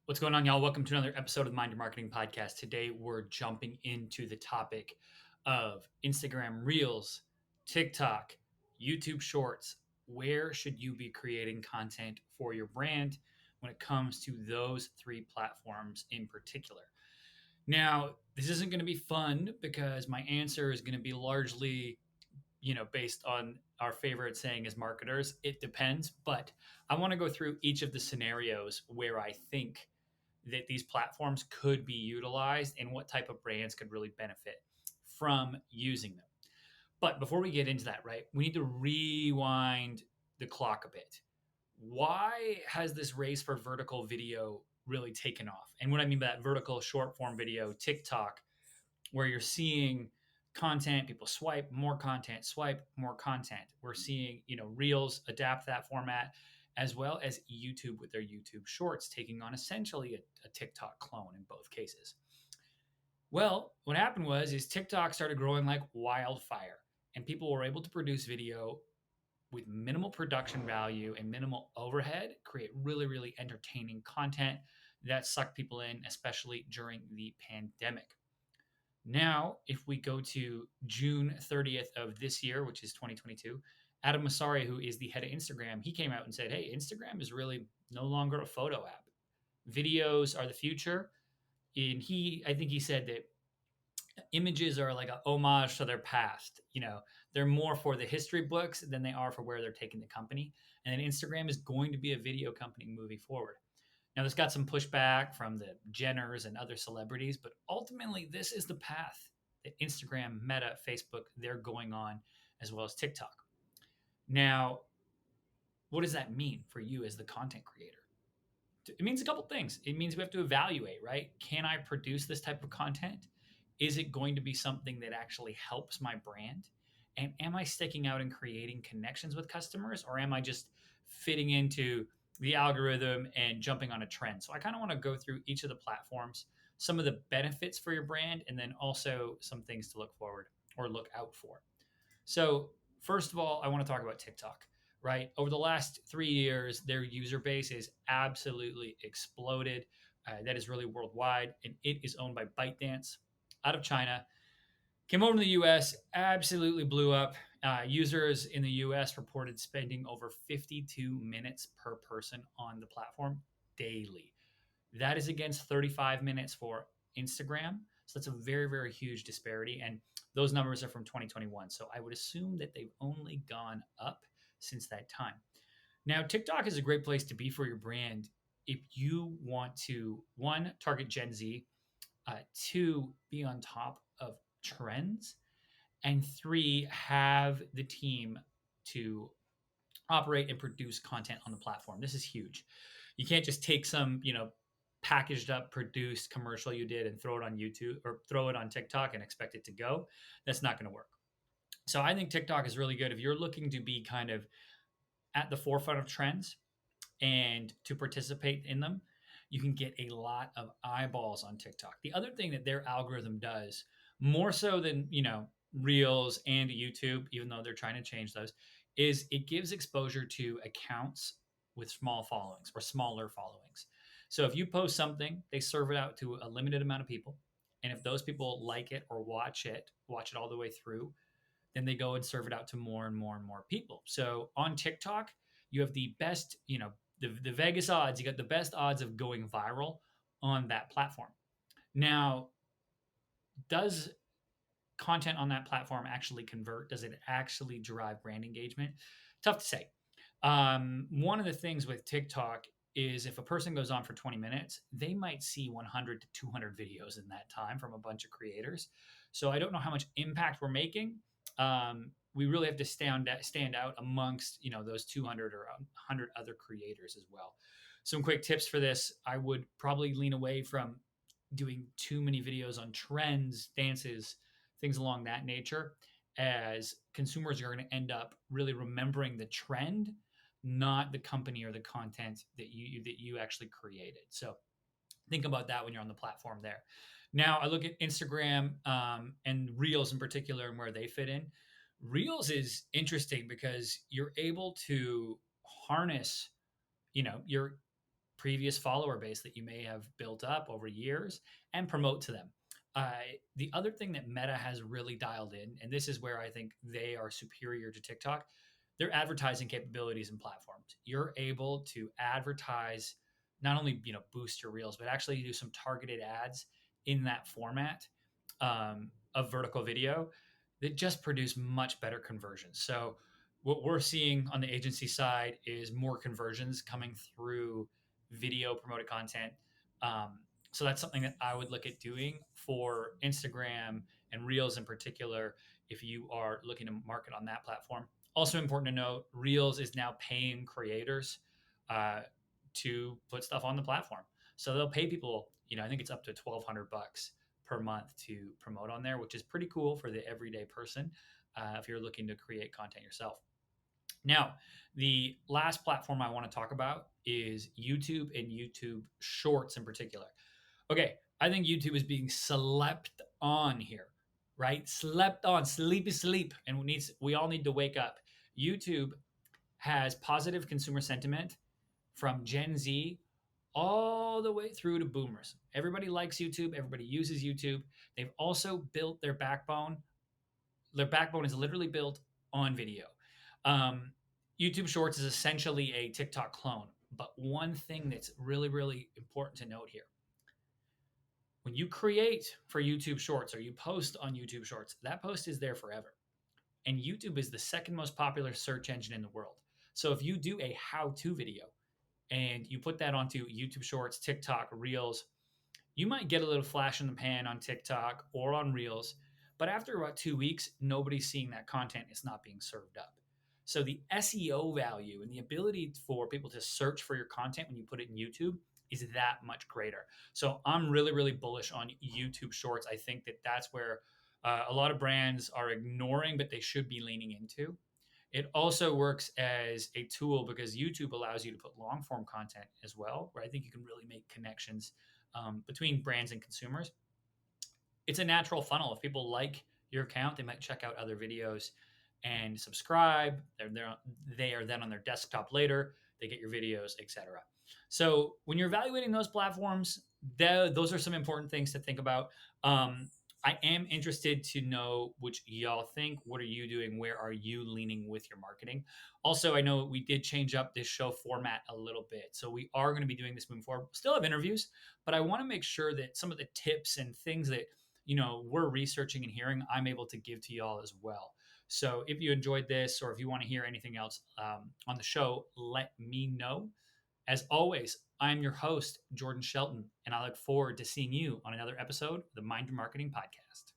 What's going on, y'all? Welcome to another episode of the Mind Your Marketing Podcast. Today, we're jumping into the topic of Instagram Reels, TikTok, YouTube Shorts. Where should you be creating content for your brand when it comes to those three platforms in particular? Now, this isn't going to be fun because my answer is going to be largely based on our favorite saying as marketers, it depends. But I want to go through each of the scenarios where I think that these platforms could be utilized and what type of brands could really benefit from using them. But before we get into that, right, we need to rewind the clock a bit. Why has this race for vertical video really taken off? And what I mean by that, vertical short form video, TikTok, where you're seeing content, people swipe more content. We're seeing, Reels adapt that format, as well as YouTube with their YouTube Shorts taking on essentially a TikTok clone in both cases. Well, what happened is TikTok started growing like wildfire, and people were able to produce video with minimal production value and minimal overhead, create really, really entertaining content that sucked people in, especially during the pandemic. Now, if we go to June 30th of this year, which is 2022, Adam Mosseri, who is the head of Instagram, he came out and said, hey, Instagram is really no longer a photo app. Videos are the future. And I think he said that images are like a homage to their past. They're more for the history books than they are for where they're taking the company. And then Instagram is going to be a video company moving forward. Now, this got some pushback from the Jenners and other celebrities, but ultimately, this is the path that Instagram, Meta, Facebook, they're going on, as well as TikTok. Now, what does that mean for you as the content creator? It means a couple things. It means we have to evaluate, right? Can I produce this type of content? Is it going to be something that actually helps my brand? And am I sticking out and creating connections with customers, or am I just fitting into the algorithm and jumping on a trend? So I kind of want to go through each of the platforms, some of the benefits for your brand, and then also some things to look forward or look out for. So first of all, I want to talk about TikTok, right? Over the last 3 years, their user base is absolutely exploded. That is really worldwide, and it is owned by ByteDance out of China. Came over to the US, absolutely blew up. Users in the US reported spending over 52 minutes per person on the platform daily. That is against 35 minutes for Instagram. So that's a very, very huge disparity. And those numbers are from 2021. So I would assume that they've only gone up since that time. Now, TikTok is a great place to be for your brand if you want to, one, target Gen Z, two, be on top of trends, and three, have the team to operate and produce content on the platform. This is huge. You can't just take some, packaged up, produced commercial you did and throw it on YouTube or throw it on TikTok and expect it to go. That's not going to work. So I think TikTok is really good if you're looking to be kind of at the forefront of trends and to participate in them. You can get a lot of eyeballs on TikTok. The other thing that their algorithm does, more so than, Reels and YouTube, even though they're trying to change those, is it gives exposure to accounts with small followings or smaller followings. So if you post something, they serve it out to a limited amount of people. And if those people like it or watch it all the way through, then they go and serve it out to more and more and more people. So on TikTok, you have the best, the Vegas odds, you got the best odds of going viral on that platform. Now, does content on that platform actually convert? Does it actually drive brand engagement? Tough to say. One of the things with TikTok is if a person goes on for 20 minutes, they might see 100 to 200 videos in that time from a bunch of creators. So I don't know how much impact we're making. We really have to stand out amongst those 200 or 100 other creators as well. Some quick tips for this: I would probably lean away from doing too many videos on trends, dances, things along that nature, as consumers are going to end up really remembering the trend, not the company or the content that you actually created. So think about that when you're on the platform there. Now I look at Instagram and Reels in particular and where they fit in. Reels is interesting because you're able to harness, your previous follower base that you may have built up over years and promote to them. Uh, the other thing that Meta has really dialed in, and this is where I think they are superior to TikTok, their advertising capabilities and platforms. You're able to advertise, not only boost your reels, but actually do some targeted ads in that format of vertical video that just produce much better conversions. So what we're seeing on the agency side is more conversions coming through video promoted content. Um, so that's something that I would look at doing for Instagram and Reels in particular if you are looking to market on that platform. Also important to note, Reels is now paying creators uh, to put stuff on the platform. So they'll pay people, I think it's up to $1,200 per month to promote on there, which is pretty cool for the everyday person if you're looking to create content yourself. Now, the last platform I want to talk about is YouTube and YouTube Shorts in particular. Okay, I think YouTube is being slept on here, right? Slept on, sleepy sleep, and we all need to wake up. YouTube has positive consumer sentiment from Gen Z all the way through to boomers. Everybody likes YouTube, everybody uses YouTube. They've also built their backbone. Their backbone is literally built on video. Um, YouTube Shorts is essentially a TikTok clone. But one thing that's really, really important to note here, when you create for YouTube Shorts or you post on YouTube Shorts, that post is there forever. And YouTube is the second most popular search engine in the world. So if you do a how to video and you put that onto YouTube Shorts, TikTok, Reels, you might get a little flash in the pan on TikTok or on Reels, but after about 2 weeks, nobody's seeing that content. It's not being served up. So the SEO value and the ability for people to search for your content when you put it in YouTube is that much greater. So I'm really, really bullish on YouTube Shorts. I think that that's where a lot of brands are ignoring, but they should be leaning into. It also works as a tool because YouTube allows you to put long form content as well, where I think you can really make connections between brands and consumers. It's a natural funnel. If people like your account, they might check out other videos and subscribe. They are then on their desktop later. They get your videos, etc. So when you're evaluating those platforms, those are some important things to think about. I am interested to know what y'all think. What are you doing? Where are you leaning with your marketing? Also, I know we did change up this show format a little bit. So we are going to be doing this moving forward. Still have interviews, but I want to make sure that some of the tips and things that we're researching and hearing, I'm able to give to y'all as well. So if you enjoyed this or if you want to hear anything else on the show, let me know. As always, I'm your host, Jordan Shelton, and I look forward to seeing you on another episode of the Mind Your Marketing Podcast.